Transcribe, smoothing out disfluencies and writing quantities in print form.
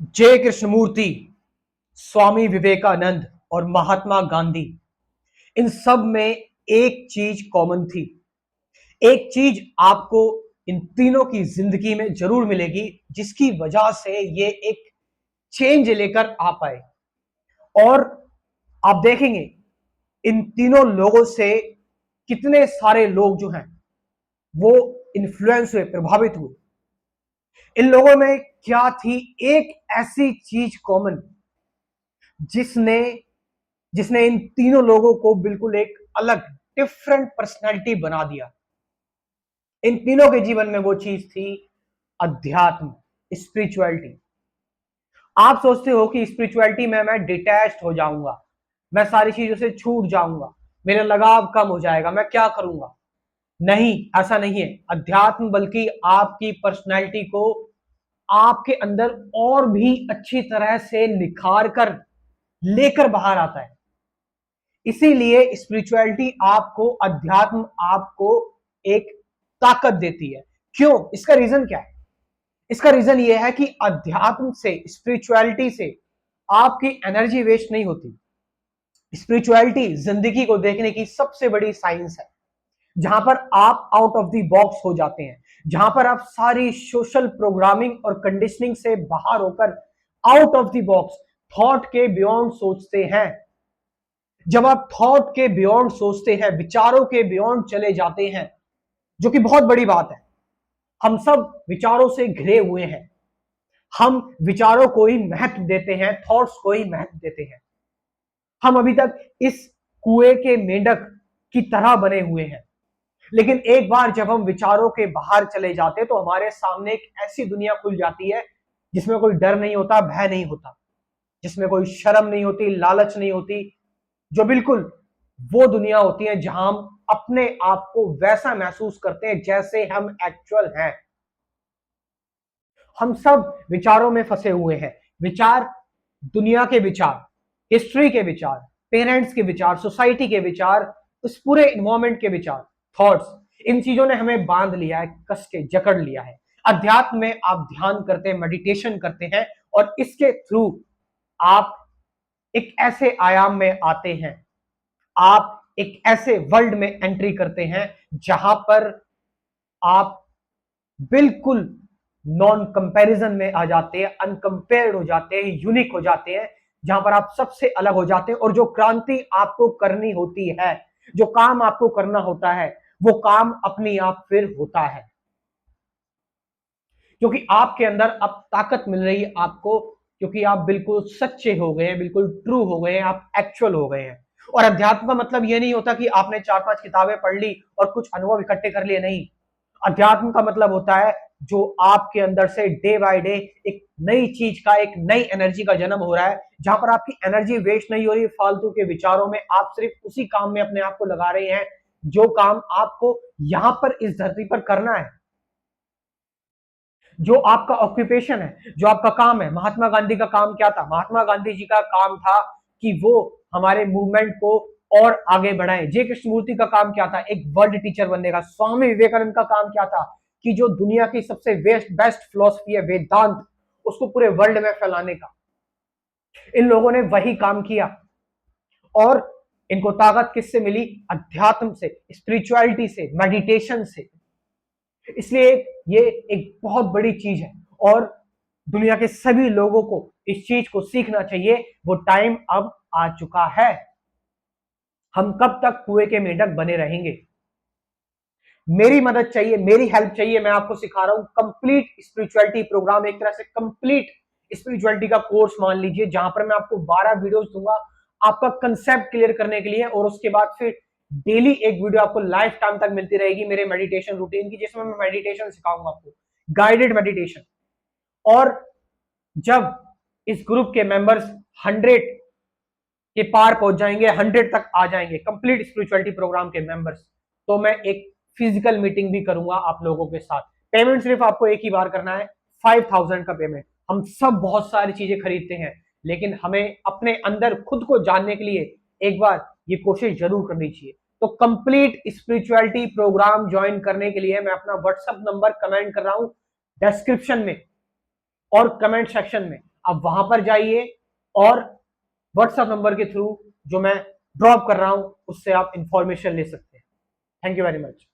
जय कृष्णमूर्ति, स्वामी विवेकानंद और महात्मा गांधी, इन सब में एक चीज कॉमन थी। एक चीज आपको इन तीनों की जिंदगी में जरूर मिलेगी, जिसकी वजह से ये एक चेंज लेकर आ पाए। और आप देखेंगे इन तीनों लोगों से कितने सारे लोग जो हैं वो इन्फ्लुएंस हुए, प्रभावित हुए। इन लोगों में क्या थी? एक ऐसी चीज कॉमन जिसने जिसने इन तीनों लोगों को बिल्कुल एक अलग, डिफरेंट पर्सनैलिटी बना दिया। इन तीनों के जीवन में वो चीज थी अध्यात्म, स्पिरिचुअलिटी। आप सोचते हो कि स्पिरिचुअलिटी में मैं डिटैच्ड हो जाऊंगा, मैं सारी चीजों से छूट जाऊंगा, मेरा लगाव कम हो जाएगा, मैं क्या करूंगा? नहीं, ऐसा नहीं है। अध्यात्म बल्कि आपकी पर्सनैलिटी को आपके अंदर और भी अच्छी तरह से निखार कर लेकर बाहर आता है। इसीलिए स्पिरिचुअलिटी आपको, अध्यात्म आपको एक ताकत देती है। क्यों? इसका रीजन क्या है? इसका रीजन यह है कि अध्यात्म से, स्पिरिचुअलिटी से आपकी एनर्जी वेस्ट नहीं होती। स्पिरिचुअलिटी जिंदगी को देखने की सबसे बड़ी साइंस है, जहां पर आप आउट ऑफ द बॉक्स हो जाते हैं, जहां पर आप सारी सोशल प्रोग्रामिंग और कंडीशनिंग से बाहर होकर out of the box, thought के बियॉन्ड सोचते हैं। जब आप थॉट के बियॉन्ड सोचते हैं, विचारों के बियॉन्ड चले जाते हैं, जो कि बहुत बड़ी बात है। हम सब विचारों से घिरे हुए हैं। हम विचारों को ही महत्व देते हैं, थॉट्स को ही महत्व देते हैं। हम अभी तक इस कुएं के मेंढक की तरह बने हुए हैं। लेकिन एक बार जब हम विचारों के बाहर चले जाते हैं तो हमारे सामने एक ऐसी दुनिया खुल जाती है जिसमें कोई डर नहीं होता, भय नहीं होता, जिसमें कोई शर्म नहीं होती, लालच नहीं होती, जो बिल्कुल वो दुनिया होती है जहां हम अपने आप को वैसा महसूस करते हैं जैसे हम एक्चुअल हैं। हम सब विचारों में फंसे हुए हैं। विचार, दुनिया के विचार, हिस्ट्री के विचार, पेरेंट्स के विचार, सोसाइटी के विचार, उस पूरे इन्वायरमेंट के विचार, थॉट्स, इन चीजों ने हमें बांध लिया है, कस के जकड़ लिया है। अध्यात्म में आप ध्यान करते हैं, मेडिटेशन करते हैं, और इसके थ्रू आप एक ऐसे आयाम में आते हैं, आप एक ऐसे वर्ल्ड में एंट्री करते हैं जहां पर आप बिल्कुल नॉन कंपैरिजन में आ जाते हैं, अनकंपेयर्ड हो जाते हैं, यूनिक हो जाते हैं, जहां पर आप सबसे अलग हो जाते हैं। और जो क्रांति आपको करनी होती है, जो काम आपको करना होता है, वो काम अपने आप फिर होता है, क्योंकि आपके अंदर अब ताकत मिल रही है आपको, क्योंकि आप बिल्कुल सच्चे हो गए हैं, बिल्कुल ट्रू हो गए हैं, आप एक्चुअल हो गए हैं। और अध्यात्म का मतलब यह नहीं होता कि आपने 4-5 किताबें पढ़ ली और कुछ अनुभव इकट्ठे कर लिए, नहीं। अध्यात्म का मतलब होता है जो आपके अंदर से डे बाय डे एक नई चीज का, एक नई एनर्जी का जन्म हो रहा है, जहां पर आपकी एनर्जी वेस्ट नहीं हो रही फालतू के विचारों में। आप सिर्फ उसी काम में अपने आप को लगा रहे हैं जो काम आपको यहां पर इस धरती पर करना है, जो आपका ऑक्यूपेशन है, जो आपका काम है। महात्मा गांधी का काम क्या था? महात्मा गांधी जी का काम था कि वो हमारे मूवमेंट को और आगे बढ़ाएं। जय कृष्णमूर्ति का काम क्या था? एक वर्ल्ड टीचर बनने का। स्वामी विवेकानंद का काम क्या था? कि जो दुनिया की सबसे बेस्ट फिलॉसफी है वेदांत, उसको पूरे वर्ल्ड में फैलाने का। इन लोगों ने वही काम किया। और इनको ताकत किससे मिली? अध्यात्म से, स्पिरिचुअलिटी से, मेडिटेशन से। इसलिए ये एक बहुत बड़ी चीज है और दुनिया के सभी लोगों को इस चीज को सीखना चाहिए। वो टाइम अब आ चुका है। हम कब तक कुएं के मेंढक बने रहेंगे? मेरी मदद चाहिए, मेरी हेल्प चाहिए। मैं आपको सिखा रहा हूं कंप्लीट स्पिरिचुअलिटी प्रोग्राम, एक तरह से कंप्लीट स्पिरिचुअलिटी का कोर्स मान लीजिए, जहां पर मैं आपको 12 वीडियोस दूंगा आपका कंसेप्ट क्लियर करने के लिए। और उसके बाद फिर डेली एक वीडियो आपको लाइफ टाइम तक मिलती रहेगी मेरे मेडिटेशन रूटीन की, जिसमें मैं मेडिटेशन सिखाऊंगा आपको, गाइडेड मेडिटेशन। और जब इस ग्रुप के मेंबर्स 100 के पार पहुंच जाएंगे, 100 तक आ जाएंगे कंप्लीट स्पिरिचुअलिटी प्रोग्राम के मेंबर्स, तो मैं एक फिजिकल मीटिंग भी करूंगा आप लोगों के साथ। पेमेंट सिर्फ आपको एक ही बार करना है, 5000 का पेमेंट। हम सब बहुत सारी चीजें खरीदते हैं, लेकिन हमें अपने अंदर खुद को जानने के लिए एक बार ये कोशिश जरूर करनी चाहिए। तो कंप्लीट स्पिरिचुअलिटी प्रोग्राम ज्वाइन करने के लिए मैं अपना व्हाट्सएप नंबर कमेंट कर रहा हूं डिस्क्रिप्शन में और कमेंट सेक्शन में। आप वहां पर जाइए और व्हाट्सएप नंबर के थ्रू जो मैं ड्रॉप कर रहा हूं उससे आप इंफॉर्मेशन ले सकते हैं। Thank you very much.